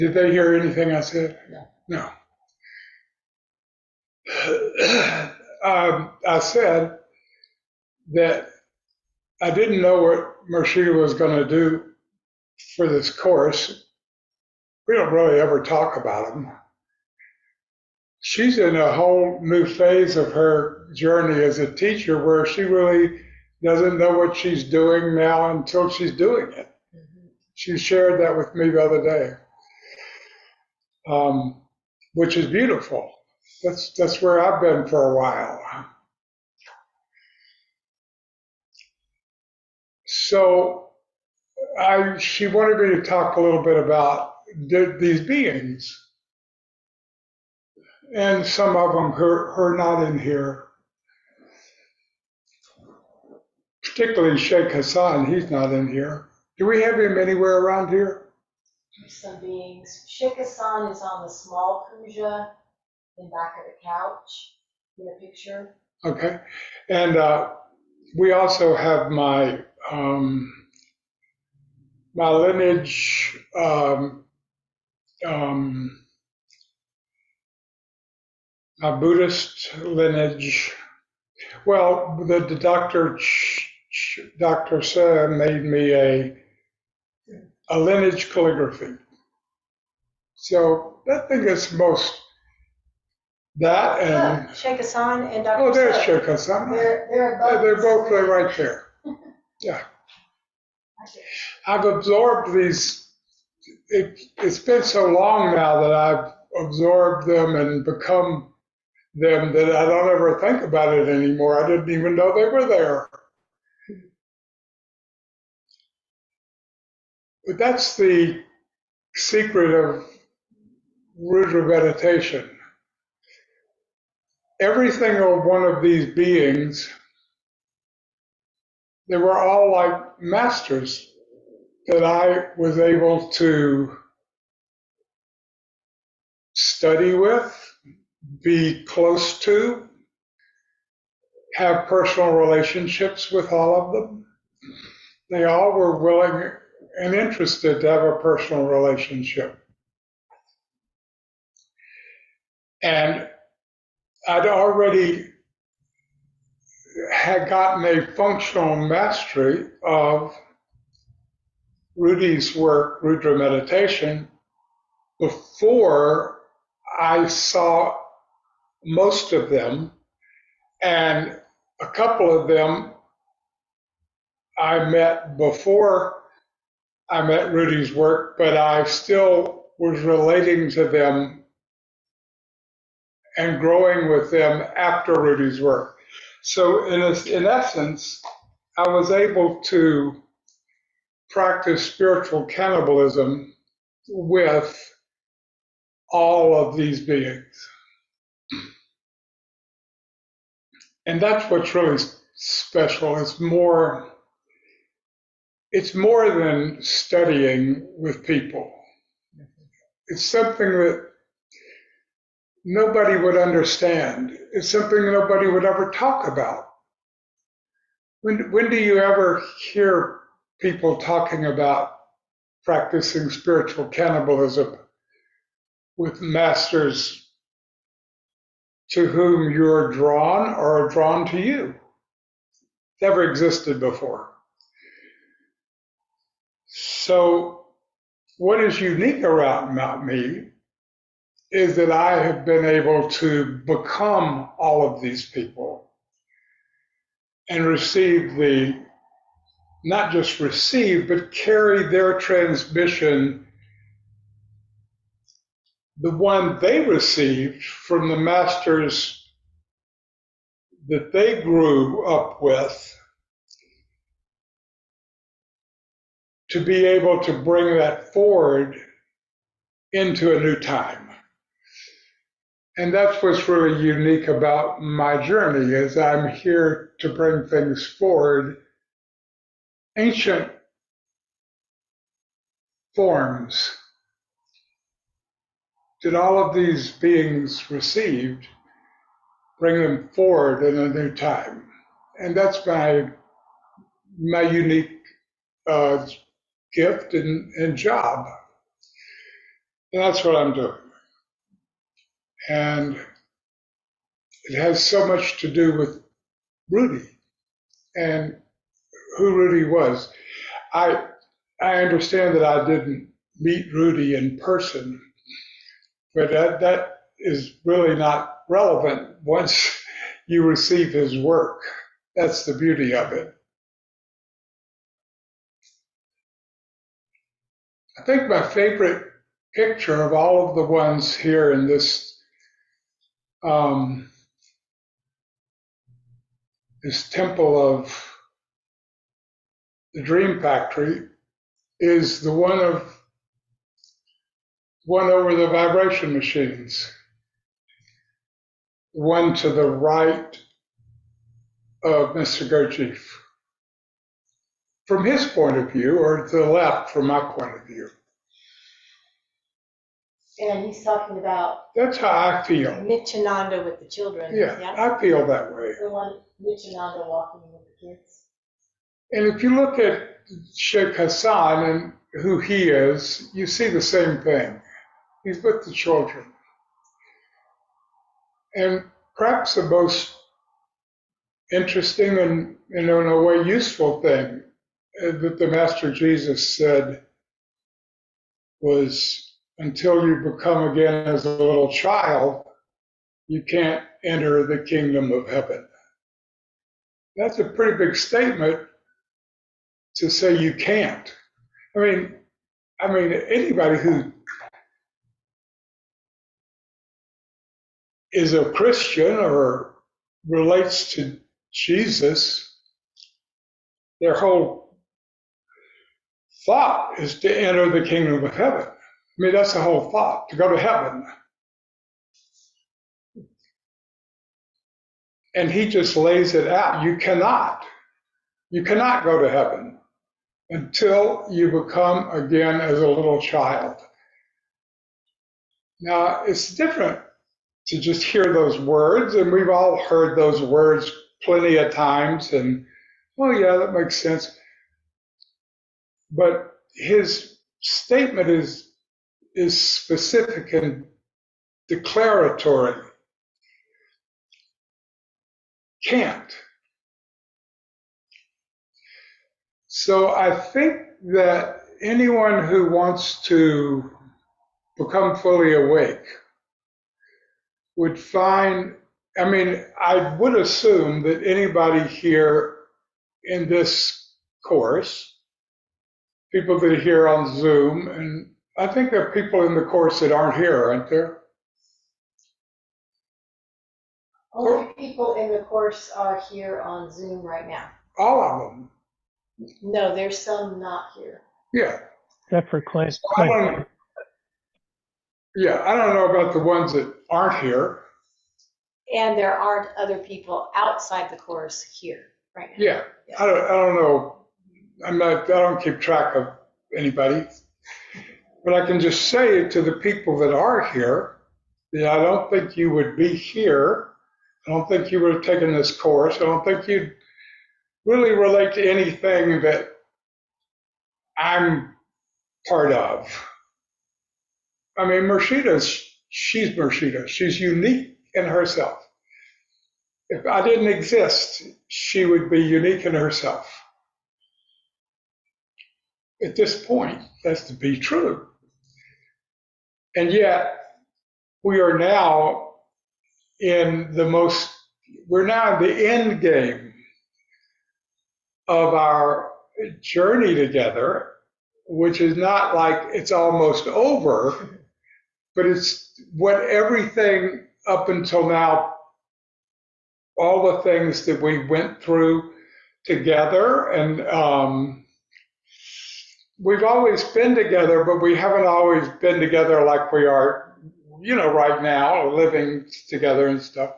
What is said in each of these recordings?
Did they hear anything I said? No. No. I said that I didn't know what Mershida was going to do for this course. We don't really ever talk about them. She's in a whole new phase of her journey as a teacher where she really doesn't know what she's doing now until she's doing it. She shared that with me the other day, which is beautiful. That's where I've been for a while. So she wanted me to talk a little bit about these beings, and some of them who are not in here, particularly Sheikh Hassan. He's not in here. Do we have him anywhere around here? Some beings. Sheikh Hassan is on the small puja in back of the couch in a picture. Okay, and we also have my my lineage. My Buddhist lineage. Well, the Dr. Sam made me a lineage calligraphy. So I think it's most that and Sheikh Hassan and Dr. oh, there's Sheikh Hassan. They're both right there. Yeah, I've absorbed these. It's been so long now that I've absorbed them and become them that I don't ever think about it anymore. I didn't even know they were there. But that's the secret of Rudra meditation. Every single one of these beings, they were all like masters that I was able to study with, be close to, have personal relationships with all of them. They all were willing and interested to have a personal relationship. And I'd already had gotten a functional mastery of Rudy's work, Rudra meditation, before I saw most of them, and a couple of them I met before I met Rudy's work, but I still was relating to them and growing with them after Rudy's work. So in essence, I was able to practice spiritual cannibalism with all of these beings. And that's what's really special. It's more than studying with people. It's something that nobody would understand. It's something nobody would ever talk about. When do you ever hear people talking about practicing spiritual cannibalism with masters to whom you're drawn or are drawn to you? Never existed before. So what is unique about me is that I have been able to become all of these people and receive not just receive, but carry their transmission, the one they received from the masters that they grew up with, to be able to bring that forward into a new time. And that's what's really unique about my journey, is I'm here to bring things forward. Ancient forms that all of these beings received, bring them forward in a new time. And that's my unique gift and job. And that's what I'm doing. And it has so much to do with Rudy and who Rudy was. I I understand that I didn't meet Rudy in person, but that is really not relevant once you receive his work. That's the beauty of it. I think my favorite picture of all of the ones here in um, this temple of the Dream Factory is the one over the vibration machines, one to the right of Mr. Gurdjieff, from his point of view, or to the left from my point of view. And he's talking about That's how I feel. Nityananda with the children. Yeah, I feel that way. The one Nityananda walking with the kids. And if you look at Sheikh Hassan and who he is, you see the same thing. He's with the children. And perhaps the most interesting and, in a way, useful thing that the Master Jesus said was, until you become again as a little child, you can't enter the kingdom of heaven. That's a pretty big statement to say you can't. I mean, anybody who is a Christian or relates to Jesus, their whole thought is to enter the kingdom of heaven. I mean, that's the whole thought, to go to heaven. And he just lays it out. You cannot go to heaven until you become again as a little child. Now, it's different to just hear those words, and we've all heard those words plenty of times, and, oh yeah, that makes sense. But his statement is specific and declaratory. Can't. So I think that anyone who wants to become fully awake would find, I mean, I would assume that anybody here in this course, people that are here on Zoom, and I think there are people in the course that aren't here, aren't there? Only people in the course are here on Zoom right now. All of them. No, there's some not here. Yeah. Except for Clint. I don't know about the ones that aren't here. And there aren't other people outside the course here right now. Yeah. I don't know. I don't keep track of anybody. But I can just say to the people that are here that I don't think you would be here. I don't think you would have taken this course. I don't think you'd really relate to anything that I'm part of. I mean, she's Mershida. She's unique in herself. If I didn't exist, she would be unique in herself. At this point, that's to be true. And yet, we're now in the end game of our journey together, which is not like it's almost over, but it's what everything up until now, all the things that we went through together, and we've always been together, but we haven't always been together like we are, right now, living together and stuff.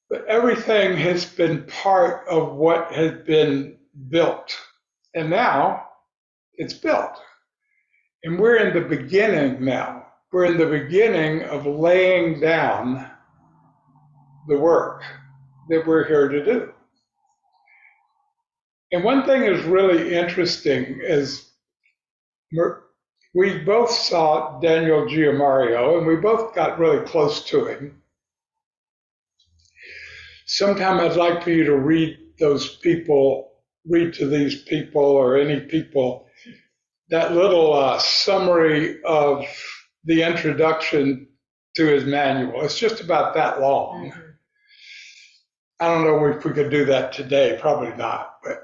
But everything has been part of what has been built. And now it's built. And we're in the beginning now. We're in the beginning of laying down the work that we're here to do. And one thing is really interesting is we both saw Daniel Giamario, and we both got really close to him. Sometime I'd like for you to read to these people or any people, that little summary of the introduction to his manual. It's just about that long. Mm-hmm. I don't know if we could do that today, probably not, but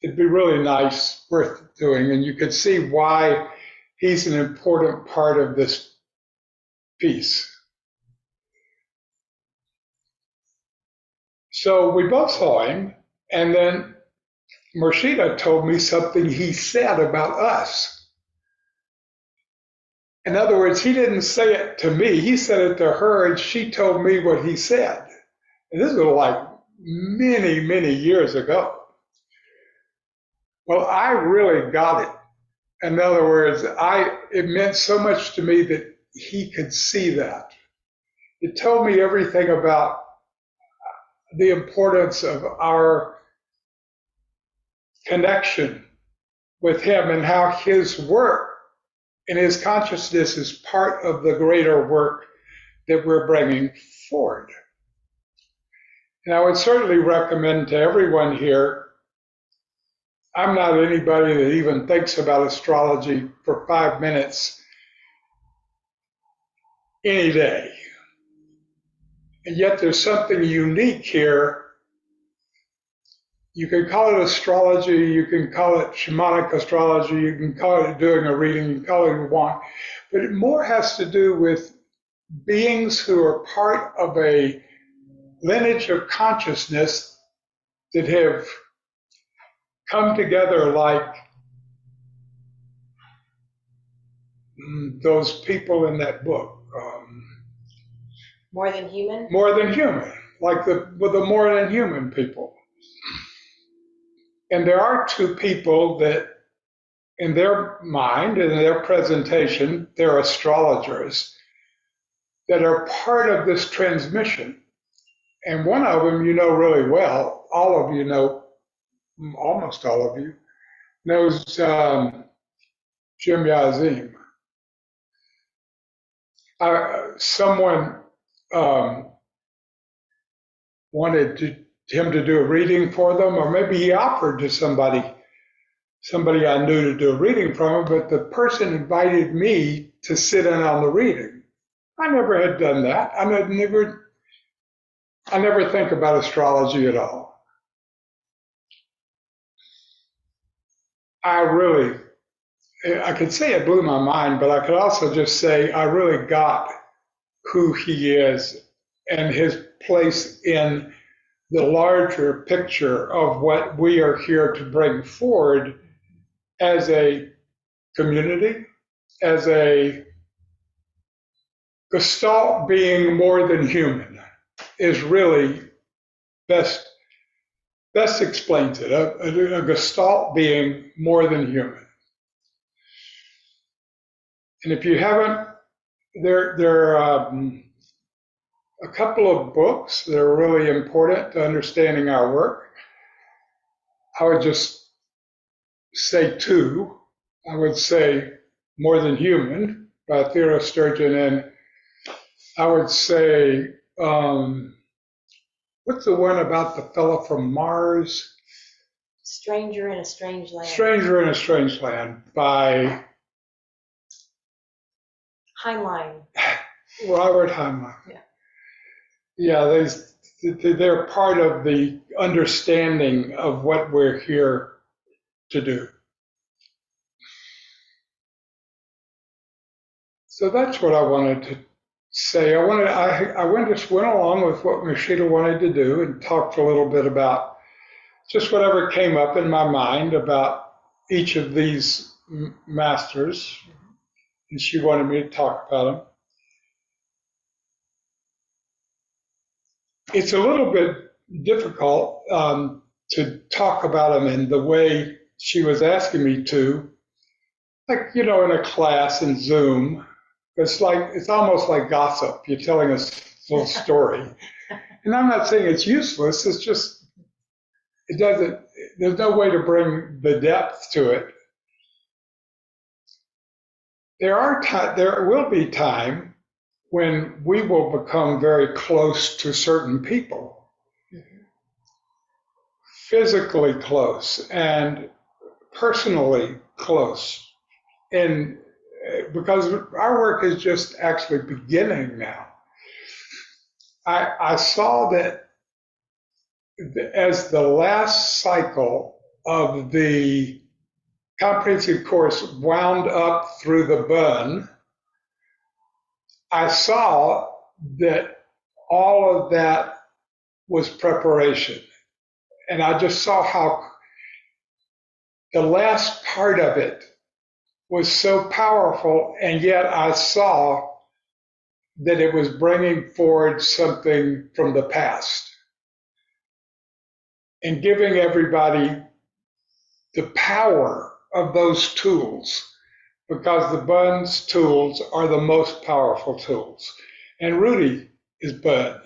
it'd be really nice, worth doing, and you could see why he's an important part of this piece. So we both saw him, and then Morshida told me something he said about us. In other words, he didn't say it to me, he said it to her, and she told me what he said. And this was like many, many years ago. Well, I really got it. In other words, it meant so much to me that he could see that. It told me everything about the importance of our connection with him and how his work and his consciousness is part of the greater work that we're bringing forward. And I would certainly recommend to everyone here, I'm not anybody that even thinks about astrology for 5 minutes any day. And yet there's something unique here. You can call it astrology, you can call it shamanic astrology, you can call it doing a reading, you can call it what you want, but it more has to do with beings who are part of a lineage of consciousness that have come together like those people in that book. More than human? More than human, like the more than human people. And there are two people that, in their mind, in their presentation, they're astrologers that are part of this transmission. And one of them you know really well, all of you know, almost all of you, knows Jim Yazim. Someone wanted him to do a reading for them, or maybe he offered to somebody I knew to do a reading from him, but the person invited me to sit in on the reading. I never had done that. I never think about astrology at all. I could say it blew my mind, but I could also just say I really got who he is and his place in the larger picture of what we are here to bring forward as a community, as a gestalt being more than human is really best explains it. A gestalt being more than human. And if you haven't, there are a couple of books that are really important to understanding our work. I would just say two. I would say More Than Human by Theodore Sturgeon, and I would say, what's the one about the fellow from Mars? Stranger in a Strange Land. Stranger in a Strange Land by Heinlein. Robert Heinlein. Yeah, they're part of the understanding of what we're here to do. So that's what I wanted to say. I just went along with what Morshida wanted to do and talked a little bit about just whatever came up in my mind about each of these masters, and she wanted me to talk about them. It's a little bit difficult to talk about them in the way she was asking me to, like, in a class in Zoom. It's almost like gossip. You're telling us a little story. And I'm not saying it's useless. It's just it doesn't, there's no way to bring the depth to it. There will be time when we will become very close to certain people, physically close and personally close. And because our work is just actually beginning now, I saw that as the last cycle of the comprehensive course wound up through the bun, I saw that all of that was preparation. And I just saw how the last part of it was so powerful, and yet I saw that it was bringing forward something from the past and giving everybody the power of those tools, because the Bun's tools are the most powerful tools. And Rudy is Bun.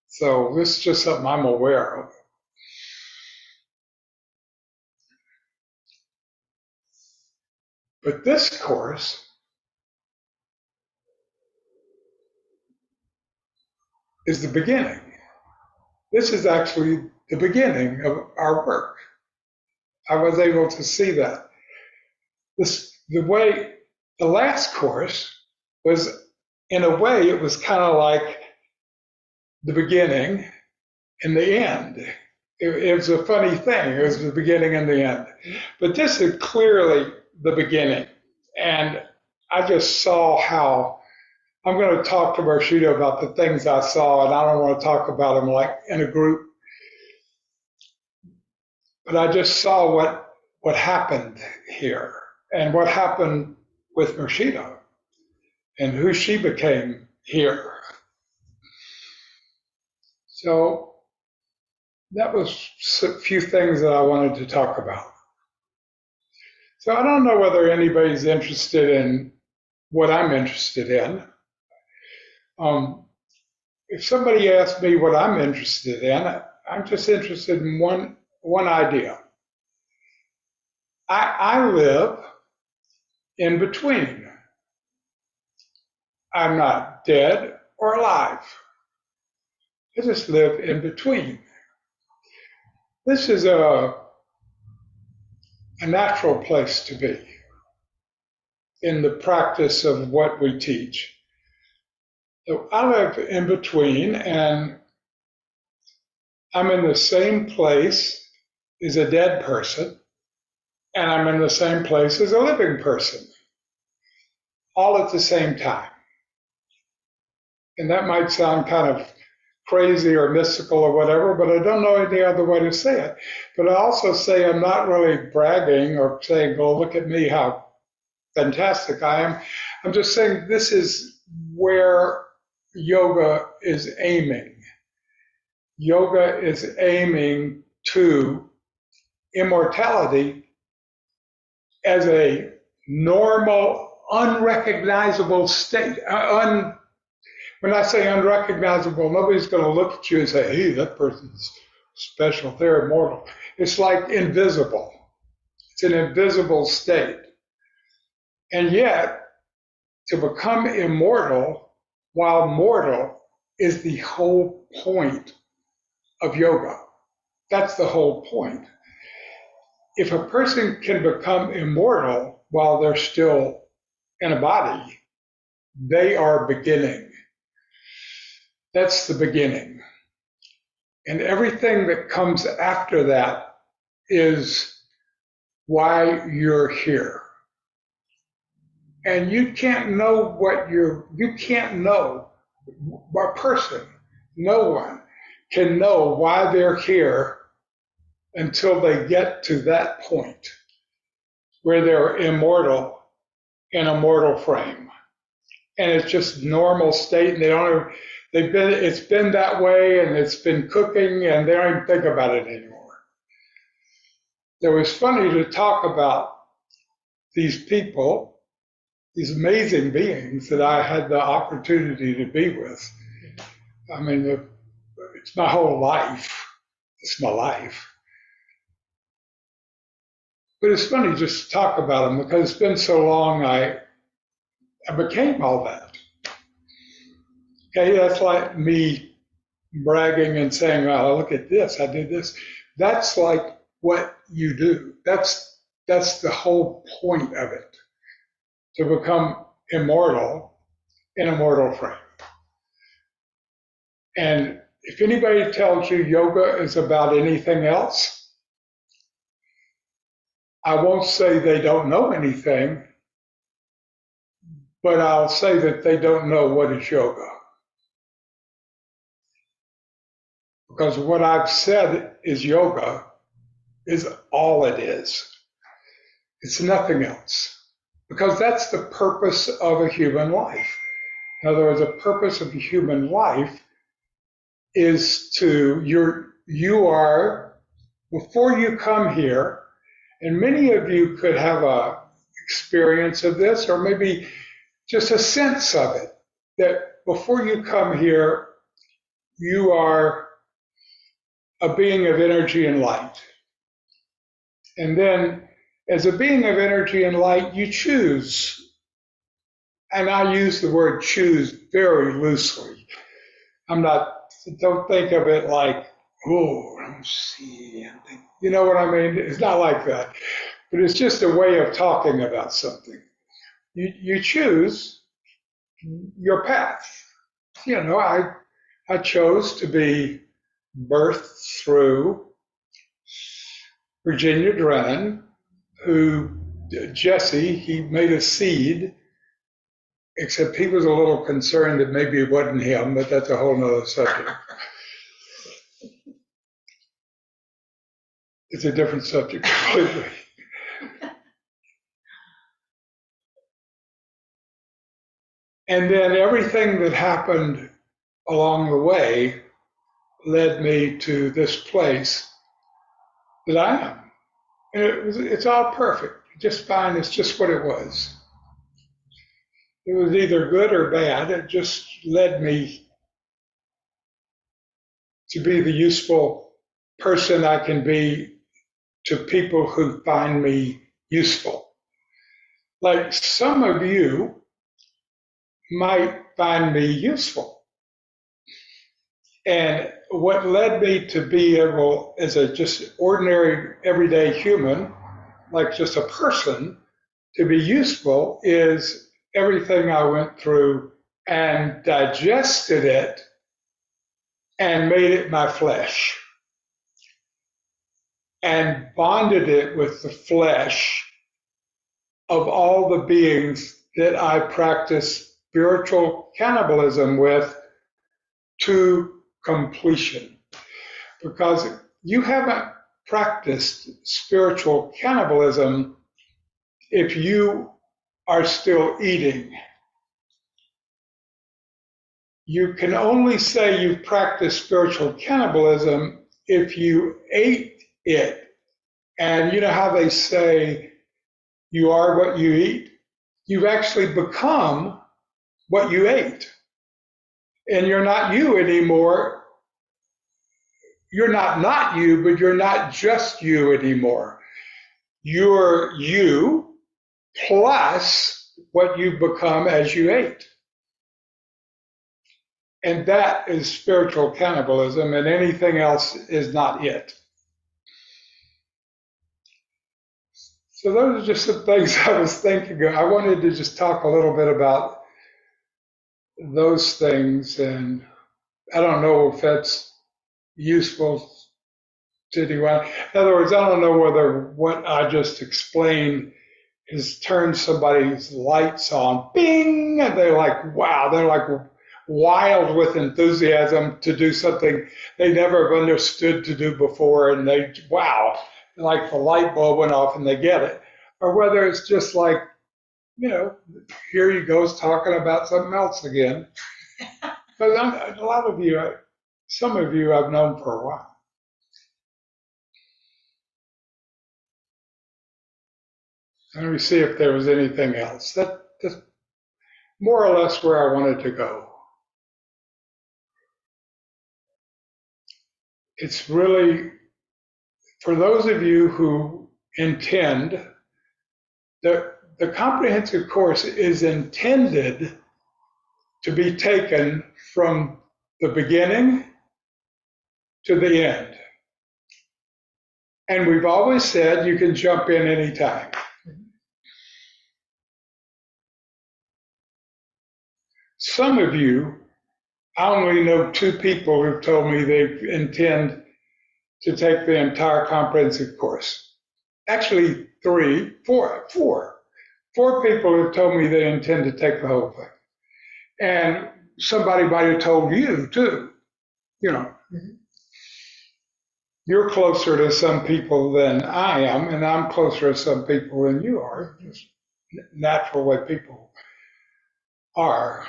So this is just something I'm aware of. But this course is the beginning. This is actually the beginning of our work. I was able to see that. The last course was, in a way, it was kind of like the beginning and the end. It was a funny thing. It was the beginning and the end. But this is clearly the beginning. And I just saw how I'm going to talk to Rashida about the things I saw, and I don't want to talk about them like in a group. But I just saw what happened here and what happened with Rashida and who she became here. So that was a few things that I wanted to talk about. So I don't know whether anybody's interested in what I'm interested in. If somebody asks me what I'm interested in, I'm just interested in one idea. I live in between. I'm not dead or alive. I just live in between. This is a natural place to be in the practice of what we teach. So I live in between, and I'm in the same place as a dead person, and I'm in the same place as a living person, all at the same time. And that might sound kind of crazy or mystical or whatever, but I don't know any other way to say it. But I also say I'm not really bragging or saying, oh, look at me, how fantastic I am. I'm just saying this is where yoga is aiming. Yoga is aiming to immortality as a normal, unrecognizable state. When I say unrecognizable, nobody's going to look at you and say, hey, that person's special, they're immortal. It's like invisible. It's an invisible state. And yet, to become immortal while mortal is the whole point of yoga. That's the whole point. If a person can become immortal while they're still in a body, they are beginning. That's the beginning. And everything that comes after that is why you're here. And you can't know a person, no one can know why they're here until they get to that point where they're immortal in a mortal frame. And it's just normal state, and it's been that way, and it's been cooking, and they don't even think about it anymore. It was funny to talk about these people, these amazing beings that I had the opportunity to be with. I mean, it's my whole life. It's my life. But it's funny just to talk about them because it's been so long I became all that. Okay, that's like me bragging and saying, "Oh, look at this! I did this." That's like what you do. That's the whole point of it, to become immortal in a mortal frame. And if anybody tells you yoga is about anything else, I won't say they don't know anything, but I'll say that they don't know what is yoga. Because what I've said is yoga is all it is. It's nothing else. Because that's the purpose of a human life. In other words, the purpose of a human life is you are, before you come here, and many of you could have a experience of this, or maybe just a sense of it, that before you come here, you are a being of energy and light. And then, as a being of energy and light, you choose. And I use the word choose very loosely. Don't think of it like, oh, I'm seeing. You know what I mean? It's not like that. But it's just a way of talking about something. You choose your path. You know, I chose to be birthed through Virginia Drennan, who Jesse, he made a seed, except he was a little concerned that maybe it wasn't him, but that's a whole nother subject. It's a different subject completely. And then everything that happened along the way led me to this place that I am. And it's all perfect, just fine. It's just what it was. It was either good or bad. It just led me to be the useful person I can be to people who find me useful. Like some of you might find me useful. And what led me to be able, as a just ordinary, everyday human, like just a person, to be useful is everything I went through and digested it and made it my flesh and bonded it with the flesh of all the beings that I practice spiritual cannibalism with to completion. Because you haven't practiced spiritual cannibalism if you are still eating. You can only say you've practiced spiritual cannibalism if you ate it. And you know how they say you are what you eat? You've actually become what you ate. And you're not you anymore. You're not you, but you're not just you anymore. You're you plus what you've become as you ate. And that is spiritual cannibalism, and anything else is not it. So those are just some things I was thinking of. I wanted to just talk a little bit about those things, and I don't know if that's useful to anyone. In other words, I don't know whether what I just explained has turned somebody's lights on, bing, and they're like, wow, they're like wild with enthusiasm to do something they never have understood to do before, and they, wow, like the light bulb went off and they get it. Or whether it's just like, you know, here he goes talking about something else again. Because a lot of you, some of you I've known for a while. Let me see if there was anything else. That's more or less where I wanted to go. It's really, for those of you who intend, the comprehensive course is intended to be taken from the beginning to the end. And we've always said you can jump in anytime. Some of you, I only know 2 people who've told me they intend to take the entire comprehensive course. Actually, 3, 4, 4. 4 people have told me they intend to take the whole thing. And somebody might have told you too. You know, you're closer to some people than I am, and I'm closer to some people than you are. Just natural way people are.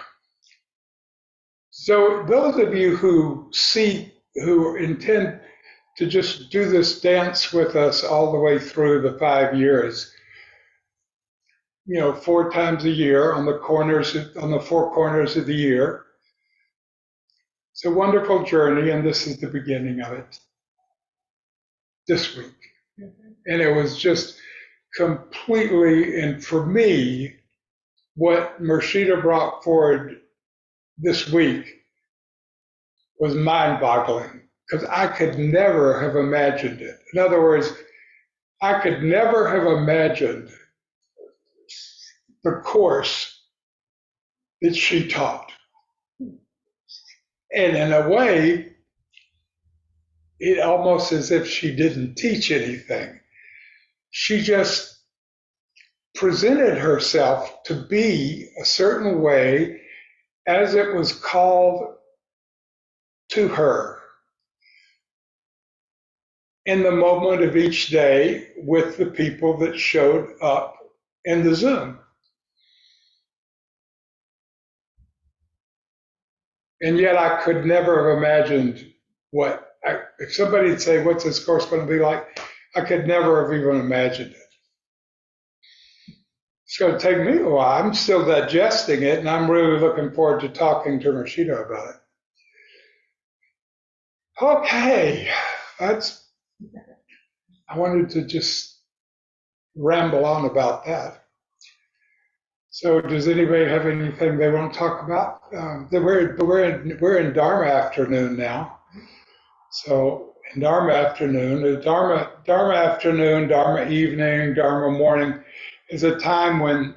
So those of you who intend to just do this dance with us all the way through the 5 years, 4 times a year on the 4 corners of the year. It's a wonderful journey, and this is the beginning of it this week. And it was just completely, and for me, what Mershida brought forward this week was mind-boggling, because I could never have imagined it. In other words, I could never have imagined the course that she taught. And in a way, it almost as if she didn't teach anything. She just presented herself to be a certain way as it was called to her in the moment of each day with the people that showed up in the Zoom. And yet I could never have imagined if somebody would say, what's this course going to be like? I could never have even imagined it. It's going to take me a while. I'm still digesting it, and I'm really looking forward to talking to Mershida about it. Okay, I wanted to just ramble on about that. So does anybody have anything they want to talk about? We're in Dharma afternoon now. So in Dharma afternoon, Dharma afternoon, Dharma evening, Dharma morning is a time when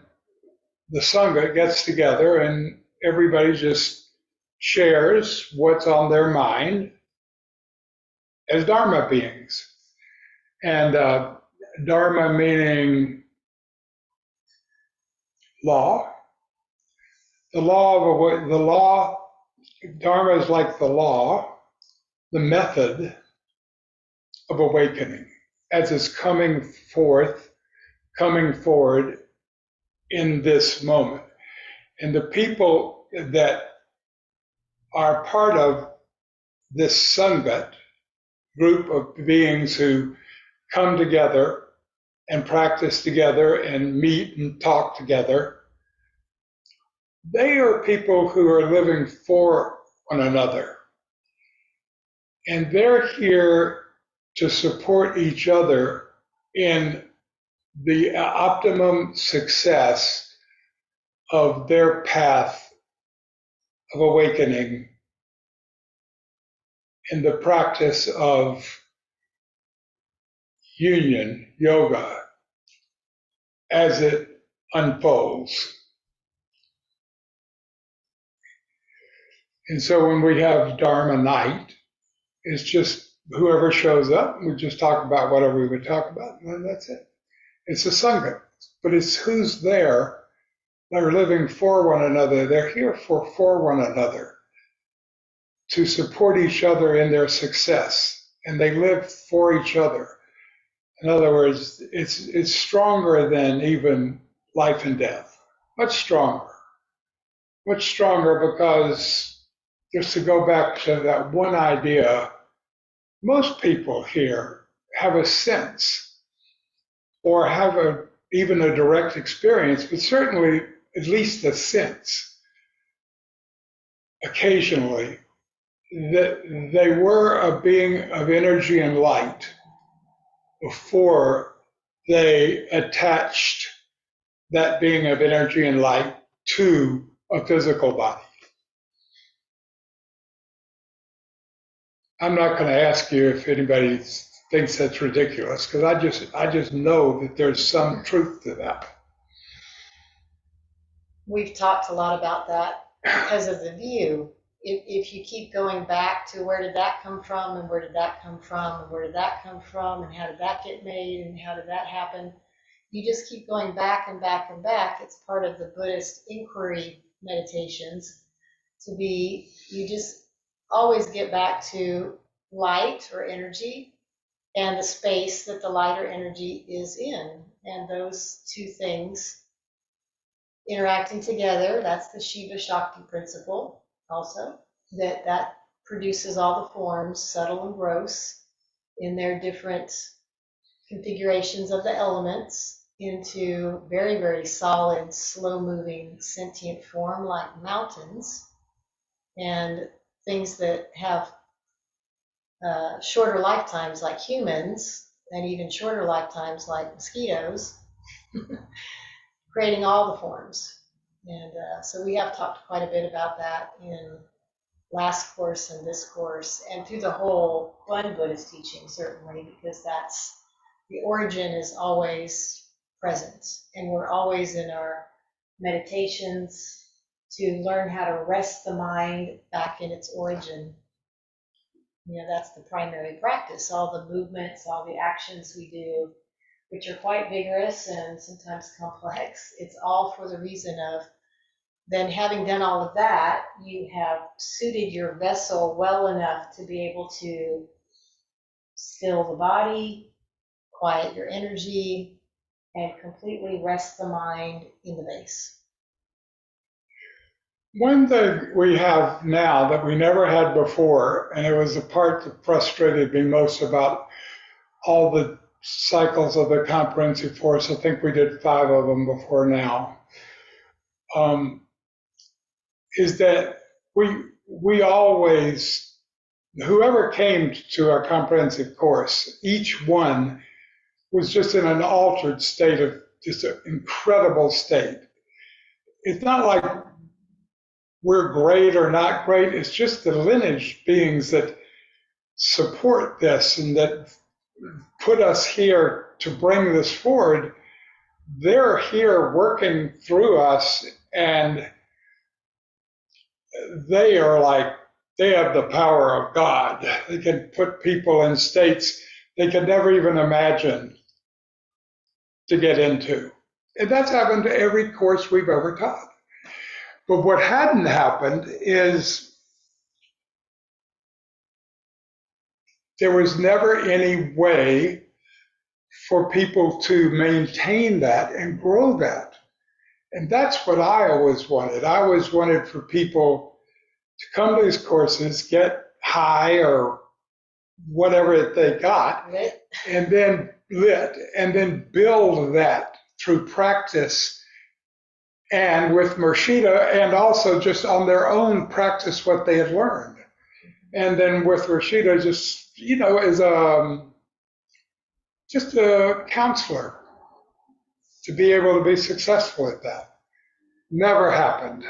the Sangha gets together and everybody just shares what's on their mind as Dharma beings. And Dharma meaning law. The law, Dharma is like the law, the method of awakening as it's coming forward in this moment. And the people that are part of this Sangha, group of beings who come together and practice together and meet and talk together, they are people who are living for one another. And they're here to support each other in the optimum success of their path of awakening in the practice of union, yoga, as it unfolds. And so when we have Dharma night, it's just whoever shows up, we just talk about whatever we would talk about, and that's it. It's a Sangha, but it's who's there. They're living for one another. They're here for one another to support each other in their success, and they live for each other. In other words, it's stronger than even life and death. Much stronger because just to go back to that one idea, most people here have a sense or have even a direct experience, but certainly at least a sense occasionally that they were a being of energy and light before they attached that being of energy and light to a physical body. I'm not going to ask you if anybody thinks that's ridiculous, because I just know that there's some truth to that. We've talked a lot about that because of the view. If you keep going back to where did that come from, and where did that come from, and where did that come from, and how did that get made, and how did that happen, you just keep going back and back and back. It's part of the Buddhist inquiry meditations you just always get back to light or energy and the space that the light or energy is in. And those two things interacting together, that's the Shiva Shakti principle also, that produces all the forms, subtle and gross, in their different configurations of the elements into very, very solid, slow-moving, sentient form like mountains, and things that have shorter lifetimes like humans, and even shorter lifetimes like mosquitoes, creating all the forms. And so we have talked quite a bit about that in last course and this course, and through the whole One Buddhist teaching, certainly, because that's the origin is always present, and we're always in our meditations to learn how to rest the mind back in its origin. That's the primary practice. All the movements, all the actions we do, which are quite vigorous and sometimes complex, it's all for the reason of then having done all of that, you have suited your vessel well enough to be able to still the body, quiet your energy, and completely rest the mind in the base. One thing we have now that we never had before, and it was the part that frustrated me most about all the cycles of the comprehensive force. I think we did 5 of them before now. Is that we always, whoever came to our comprehensive course, each one was just in an altered state of just an incredible state. It's not like we're great or not great. It's just the lineage beings that support this and that put us here to bring this forward. They're here working through us, and they are like, they have the power of God. They can put people in states they could never even imagine to get into. And that's happened to every course we've ever taught. But what hadn't happened is there was never any way for people to maintain that and grow that. And that's what I always wanted. I always wanted for people to come to these courses, get high or whatever they got, and then build that through practice and with Murshida, and also just on their own practice what they had learned. And then with Murshida, just, as just a counselor to be able to be successful at that. Never happened.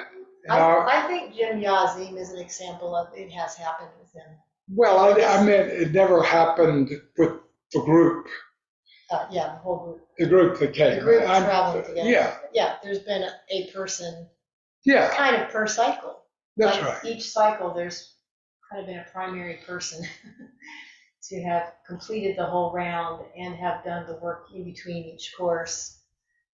I think Jim Yazim is an example of it has happened with him. Well, I mean, it never happened with the group. Yeah, the whole group. The group that came. The group traveling together. Yeah. Yeah, there's been a person. Yeah. Kind of per cycle. That's right. Each cycle, there's kind of been a primary person to have completed the whole round and have done the work in between each course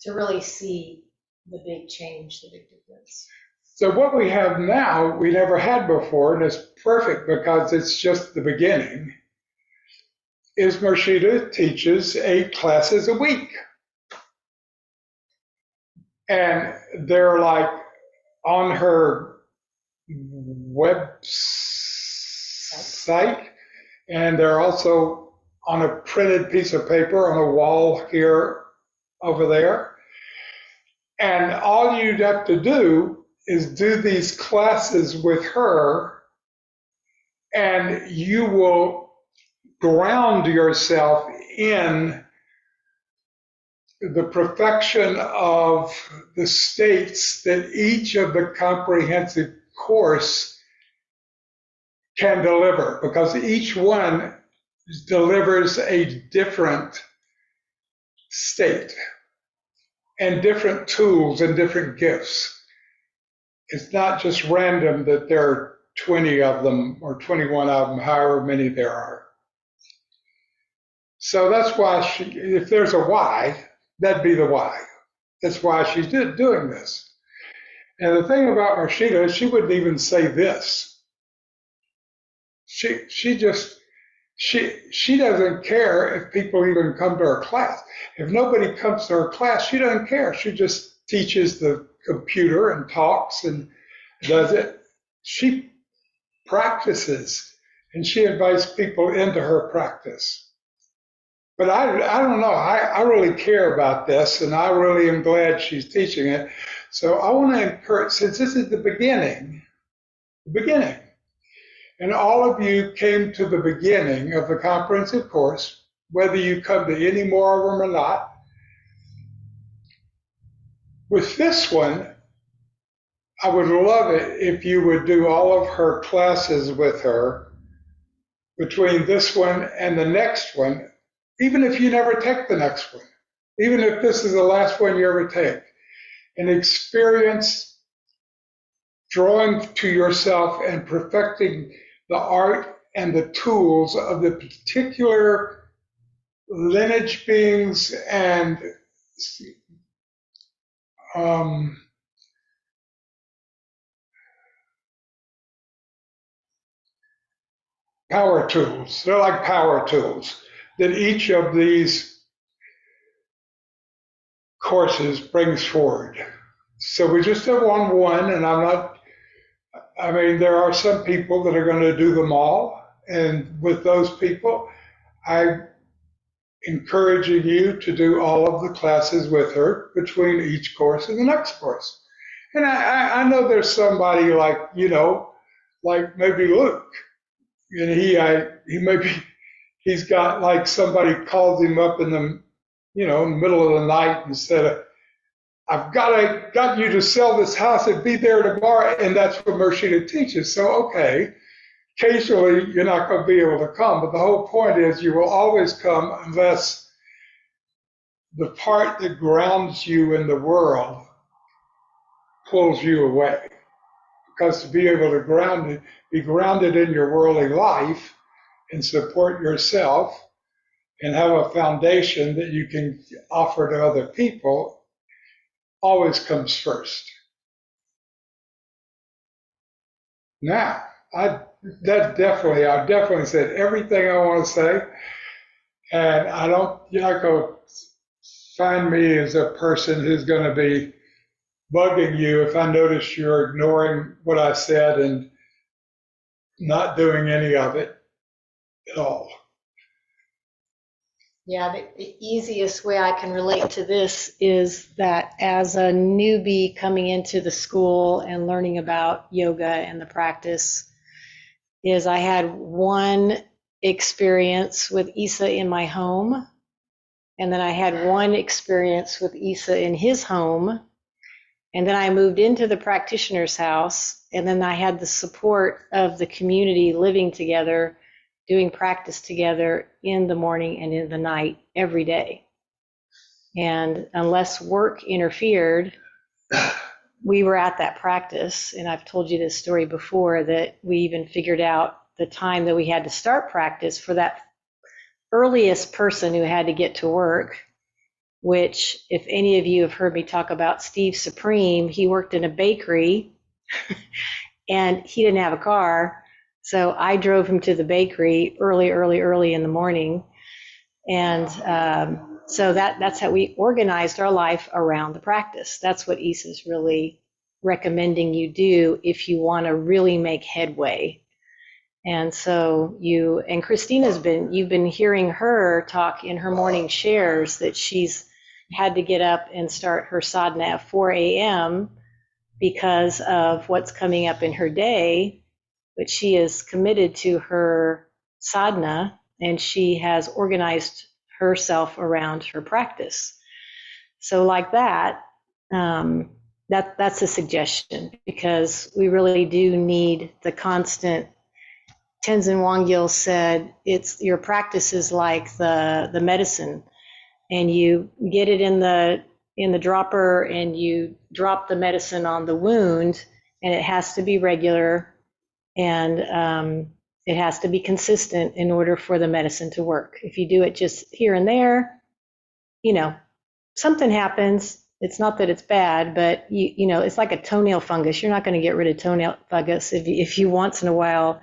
to really see the big change, the big difference. So what we have now, we never had before, and it's perfect because it's just the beginning, is Murshida teaches 8 classes a week. And they're like on her website, and they're also on a printed piece of paper on a wall here, over there. And all you'd have to do is do these classes with her, and you will ground yourself in the perfection of the states that each of the comprehensive course can deliver, because each one delivers a different state and different tools and different gifts. It's not just random that there are 20 of them or 21 of them, however many there are. So that's why if there's a why, that'd be the why. That's why she's doing this. And the thing about Marshita is she wouldn't even say this. She just she doesn't care if people even come to her class. If nobody comes to her class, she doesn't care. She just teaches the computer and talks and does it. She practices and she invites people into her practice. But I don't know. I really care about this and I really am glad she's teaching it. So I want to encourage, since this is the beginning, and all of you came to the beginning of the comprehensive course, whether you come to any more of them or not. With this one, I would love it if you would do all of her classes with her between this one and the next one, even if you never take the next one, even if this is the last one you ever take, and experience drawing to yourself and perfecting the art and the tools of the particular lineage beings and um, power tools. They're like power tools that each of these courses brings forward. So we just have one, and I mean, there are some people that are going to do them all. And with those people, I'm encouraging you to do all of the classes with her between each course and the next course. And I know there's somebody like, like maybe Luke, and he maybe he's got like somebody calls him up in the, in the middle of the night and said, I've got you to sell this house and be there tomorrow. And that's what Mershida teaches. So, okay, occasionally you're not going to be able to come, but the whole point is you will always come unless the part that grounds you in the world pulls you away. Because to be able to be grounded in your worldly life and support yourself and have a foundation that you can offer to other people always comes first. Now, I definitely said everything I want to say, and you're not going to find me as a person who's going to be bugging you if I notice you're ignoring what I said and not doing any of it at all. Yeah, the easiest way I can relate to this is that as a newbie coming into the school and learning about yoga and the practice, is I had one experience with Isa in my home, and then I had one experience with Isa in his home, and then I moved into the practitioner's house, and then I had the support of the community living together, doing practice together in the morning and in the night every day. And unless work interfered, we were at that practice. And I've told you this story before, that we even figured out the time that we had to start practice for that earliest person who had to get to work, which if any of you have heard me talk about Steve Supreme, he worked in a bakery and he didn't have a car. So I drove him to the bakery early in the morning. And so that's how we organized our life around the practice. That's what Isa's really recommending you do if you want to really make headway. And so and you've been hearing her talk in her morning shares that she's had to get up and start her sadhana at 4 a.m. because of what's coming up in her day. But she is committed to her sadhana and she has organized herself around her practice. So like that's a suggestion, because we really do need the constant. Tenzin Wangyal said, it's your practice is like the medicine, and you get it in the dropper and you drop the medicine on the wound, and it has to be regular, and it has to be consistent in order for the medicine to work. If you do it just here and there, you know, something happens. It's not that it's bad, but it's like a toenail fungus. You're not going to get rid of toenail fungus if you once in a while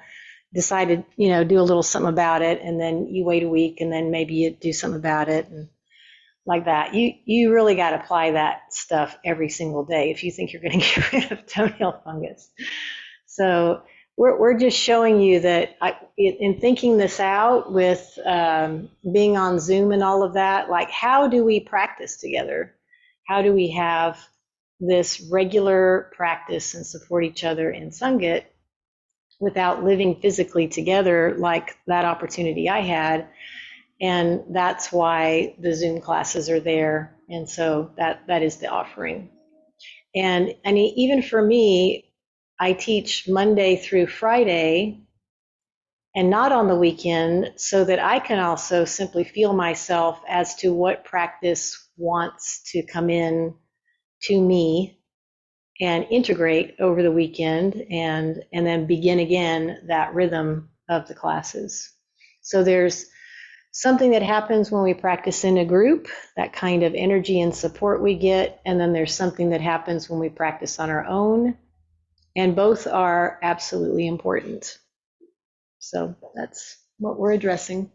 decided, do a little something about it, and then you wait a week, and then maybe you do something about it, and like that. You really got to apply that stuff every single day if you think you're going to get rid of toenail fungus. So we're just showing you that in thinking this out with being on Zoom and all of that, like, how do we practice together? How do we have this regular practice and support each other in Sangat without living physically together, like that opportunity I had? And that's why the Zoom classes are there. And so that is the offering. And even for me, I teach Monday through Friday and not on the weekend, so that I can also simply feel myself as to what practice wants to come in to me and integrate over the weekend, and then begin again that rhythm of the classes. So there's something that happens when we practice in a group, that kind of energy and support we get, and then there's something that happens when we practice on our own, and both are absolutely important. So that's what we're addressing.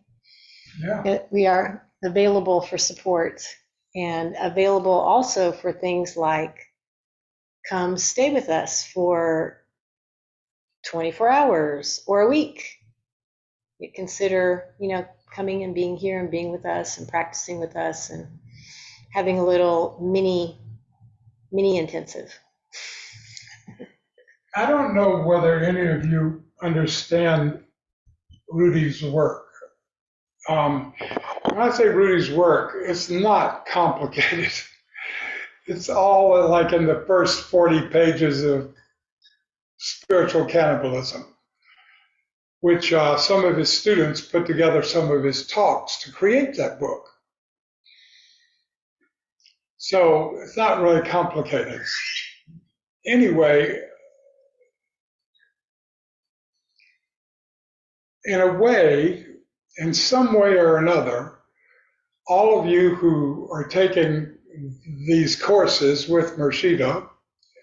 Yeah. We are available for support, and available also for things like, come stay with us for 24 hours or a week. You consider, coming and being here and being with us and practicing with us and having a little mini intensive. I don't know whether any of you understand Rudy's work. When I say Rudy's work, it's not complicated. It's all like in the first 40 pages of Spiritual Cannibalism, which some of his students put together some of his talks to create that book. So it's not really complicated. Anyway, in a way, in some way or another, all of you who are taking these courses with Murshida,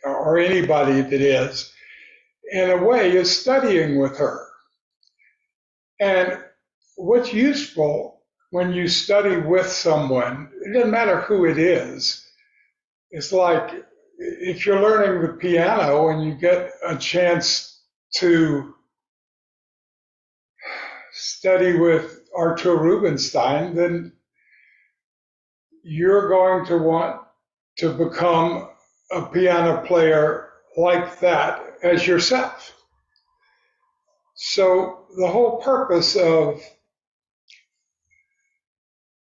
or anybody that is, in a way is studying with her. And what's useful when you study with someone, it doesn't matter who it is, it's like if you're learning the piano and you get a chance to study with Artur Rubinstein, then you're going to want to become a piano player like that as yourself. So the whole purpose of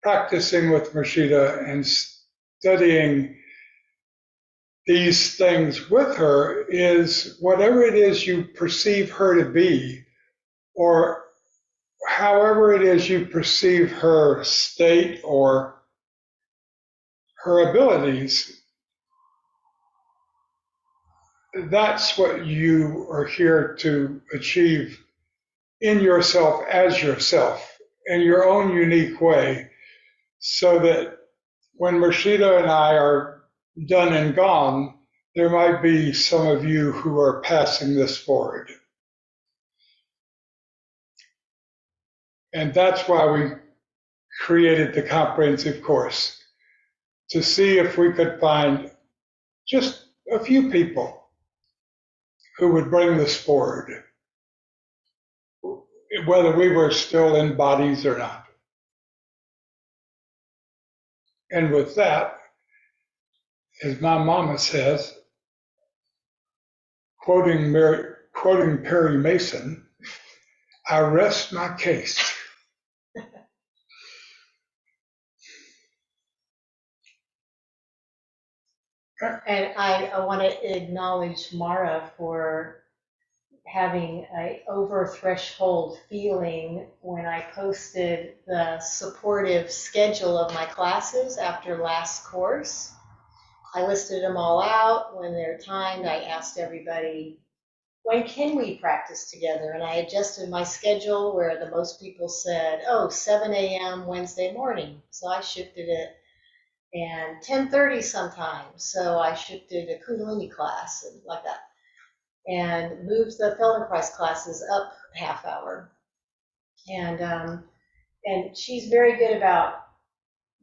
practicing with Murshida and studying these things with her is whatever it is you perceive her to be, or however it is you perceive her state or her abilities, that's what you are here to achieve in yourself as yourself in your own unique way, so that when Murshida and I are done and gone, there might be some of you who are passing this forward. And that's why we created the comprehensive course, to see if we could find just a few people who would bring this forward, whether we were still in bodies or not. And with that, as my mama says, quoting Perry Mason, I rest my case. And I want to acknowledge Mara for having a over threshold feeling when I posted the supportive schedule of my classes after last course. I listed them all out. When they're timed, I asked everybody, when can we practice together? And I adjusted my schedule where the most people said, oh, 7 a.m. Wednesday morning. So I shifted it, and 10:30 sometimes. So I shifted a Kundalini class and like that, and moved the Feldenkrais classes up a half hour. And she's very good about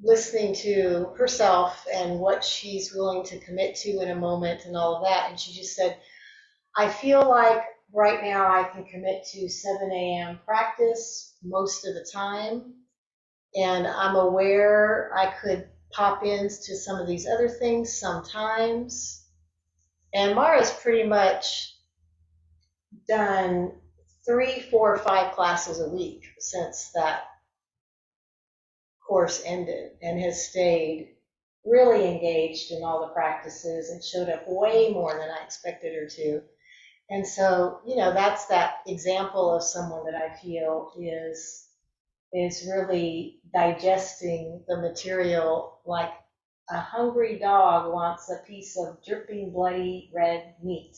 listening to herself and what she's willing to commit to in a moment and all of that. And she just said, I feel like right now I can commit to 7 a.m. practice most of the time. And I'm aware I could pop into some of these other things sometimes. And Mara's pretty much done 3, 4, 5 classes a week since that course ended, and has stayed really engaged in all the practices and showed up way more than I expected her to. And so, that's that example of someone that I feel is really digesting the material like a hungry dog wants a piece of dripping bloody red meat.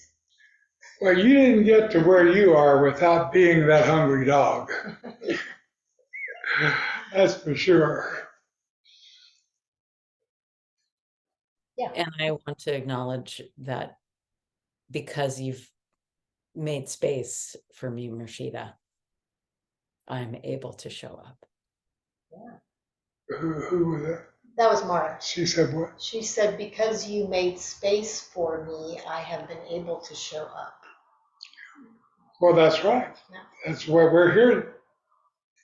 Well, you didn't get to where you are without being that hungry dog. That's for sure. Yeah. And I want to acknowledge that because you've made space for me, Murshida, I'm able to show up. Yeah. Who was that? That was Mara. She said what? She said, because you made space for me, I have been able to show up. Well, that's right. Yeah. That's why we're here,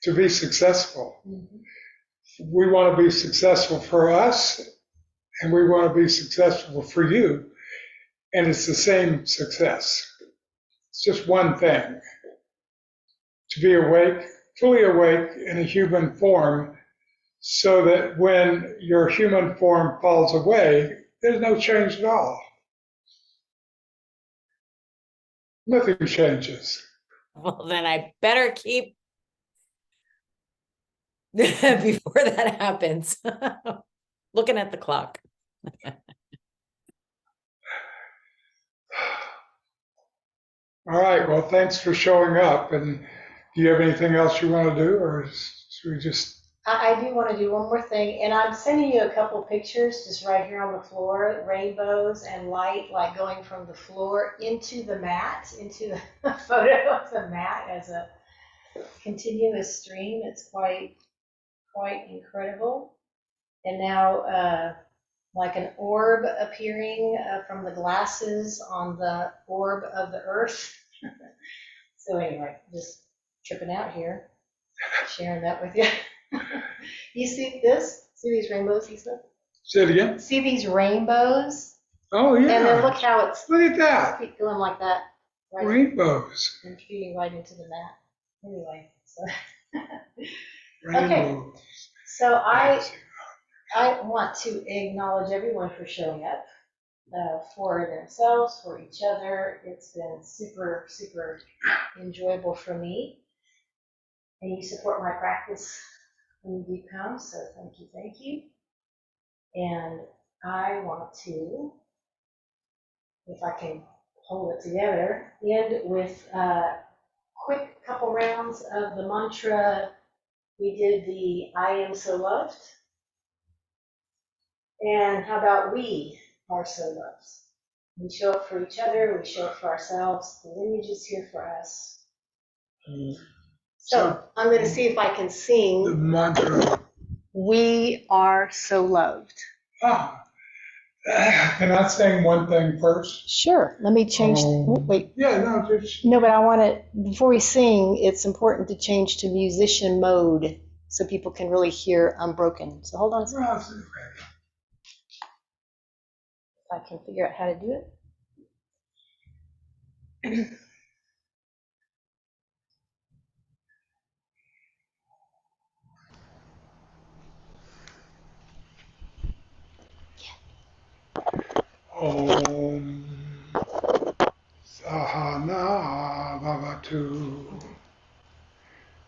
to be successful. Mm-hmm. We want to be successful for us, and we want to be successful for you. And it's the same success. It's just one thing. To be awake, fully awake in a human form, so that when your human form falls away, there's no change at all. Nothing changes. Well, then I better keep before that happens. Looking at the clock. All right. Well, thanks for showing up. And do you have anything else you want to do, or should we just? I do want to do one more thing, and I'm sending you a couple pictures just right here on the floor, rainbows and light, like going from the floor into the mat, into the photo of the mat as a continuous stream. It's quite incredible. And now, like an orb appearing from the glasses on the orb of the earth. So anyway, just tripping out here, sharing that with you. You see this? See these rainbows, Lisa? Say it again. See these rainbows? Oh, yeah. And then look how it's Look at that. going like that. Right, Rainbows. and feeding right into the mat. Anyway, so. Rainbows. Okay. So I want to acknowledge everyone for showing up, for themselves, for each other. It's been super, super enjoyable for me. And you support my practice when you do come, so thank you. And I want to, if I can hold it together, end with a quick couple rounds of the mantra. We did the I am so loved. And how about we are so loved? We show up for each other, we show up for ourselves, the lineage is here for us. So I'm going to see if I can The sing mantra. We Are So Loved. Ah, can I sing one thing first? Sure, let me change, wait. Yeah, no, just. No, but I want to, before we sing, it's important to change to musician mode so people can really hear Unbroken. So hold on a second. Well, If I can figure out how to do it. Om Sahana Bhavatu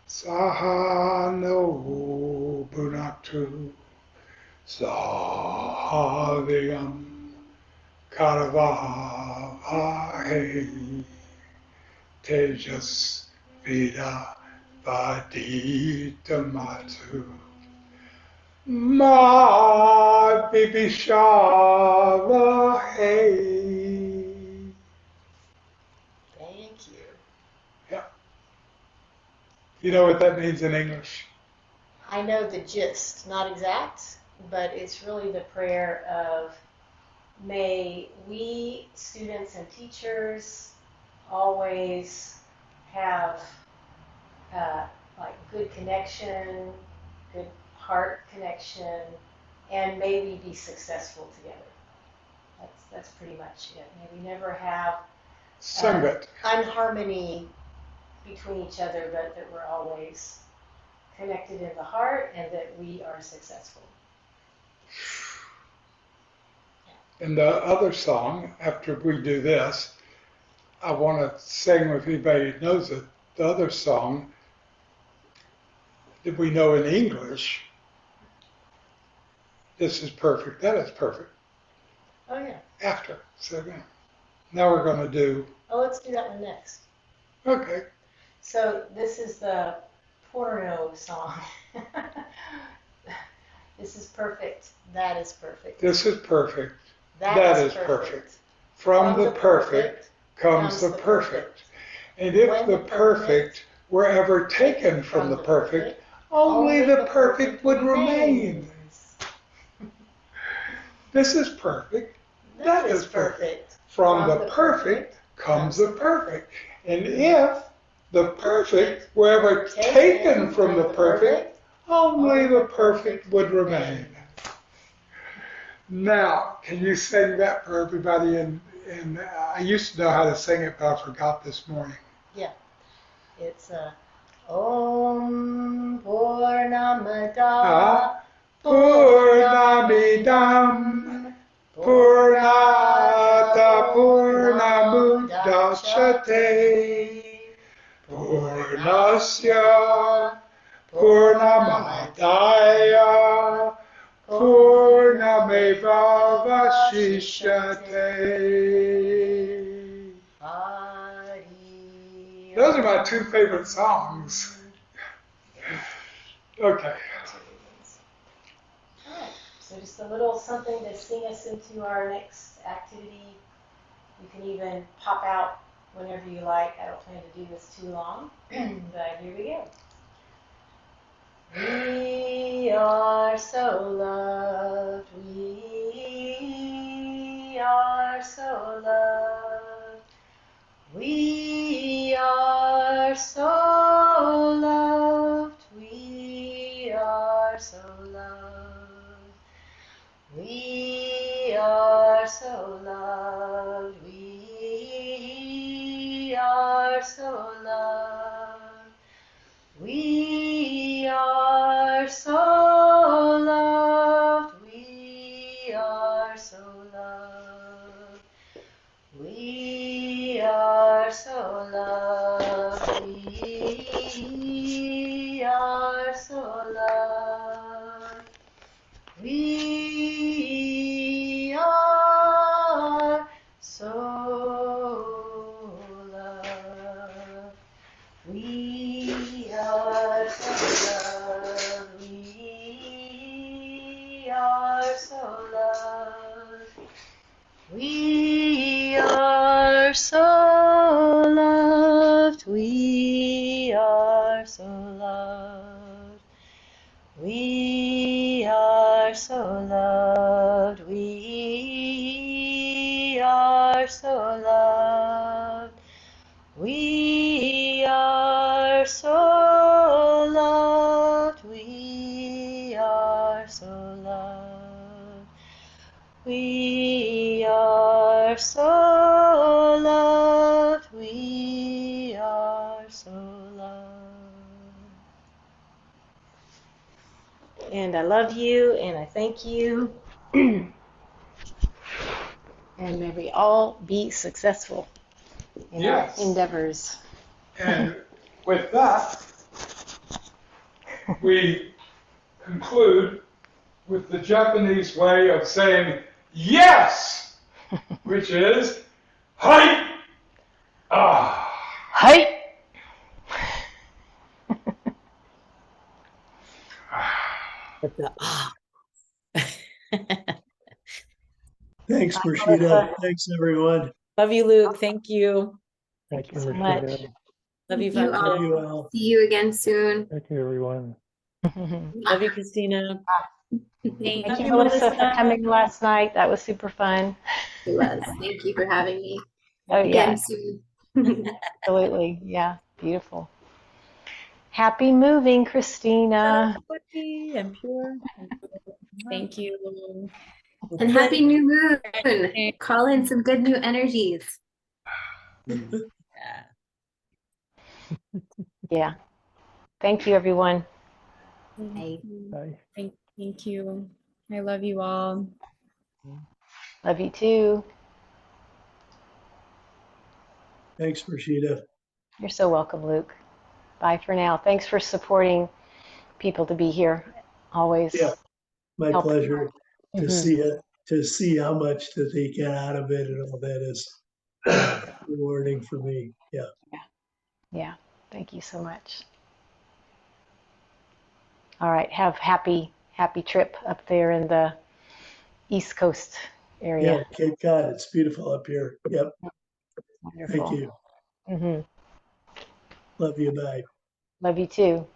Sahano Bhunaktu Sahavyam Karavavahe Tejas Vida Vaditamatu Ma Bibishavahe. Thank you. Yeah. You know what that means in English? I know the gist, not exact, but it's really the prayer of may we, students and teachers, always have like good connection, good heart connection, and maybe be successful together. That's pretty much it. May we never have Sangat. unharmony between each other, but that we're always connected in the heart and that we are successful. And the other song, after we do this, I want to sing with anybody who knows it. The other song that we know in English, this is perfect, that is perfect. Oh yeah. After. So now we're going to do, Oh, let's do that one next. okay. So this is the porno song. This is perfect. That is perfect. This is perfect. That is perfect. From the perfect comes the perfect. And if the perfect were ever taken from the perfect, only the perfect would remain. This is perfect. That is perfect. From the perfect comes the perfect. And if the perfect were ever taken from the perfect, only the perfect would remain. Now, can you sing that for everybody? And I used to know how to sing it, but I forgot this morning. Yeah. It's Om Purnamada Purnamidam Purnata Purnamudachyate Purnasya Purnamadaya Purnameva Vashishyate. Those are my two favorite songs. Okay. Alright, so just a little something to sing us into our next activity. You can even pop out whenever you like. I don't plan to do this too long, but here we go. We are so loved, we are so loved, we are so loved, we are so loved, we are so loved, we are so loved, we are so loved, we are so loved, we are so loved, we are so loved, we are so loved. We are so loved, we are so loved, we are so loved, we are so loved, we are so loved, we are so loved, we are so loved, we are so loved, we are so loved, we are so loved. And I love you and I thank you. And may we all be successful in Yes. our endeavors. And with that, we conclude with the Japanese way of saying yes, which is hai. Ah. Hi. With the Thanks, Melissa. Marshita. Thanks, everyone. Love you, Luke. Thank you. Thank you so much. Love you, You Love all. you Vanessa. all. See you again soon. Thank you, everyone. Love you, Christina. Thank Thank you, you, Melissa, for Melissa. coming last night. That was super fun. you. Thank you for having me Oh, yeah, again soon. absolutely. Yeah, beautiful. Happy moving, Christina. Happy and pure. Thank you. We'll And see happy you. new moon. Call in some good new energies. Yeah. Yeah. Thank you, everyone. Bye. Bye. Thank you. I love you all. Love you too. Thanks, Marshita. You're so welcome, Luke. Bye for now. Thanks for supporting people to be here. Always Yeah, my helping. pleasure to Mhm. see it, to see how much that they get out of it and all that is rewarding for me. Yeah. Yeah. Thank you so much. All right. Have happy trip up there in the East Coast Yeah, area. Cape Cod, it's beautiful up here. Yep. Wonderful. Thank you. Hmm. Love you. Bye. Love you too.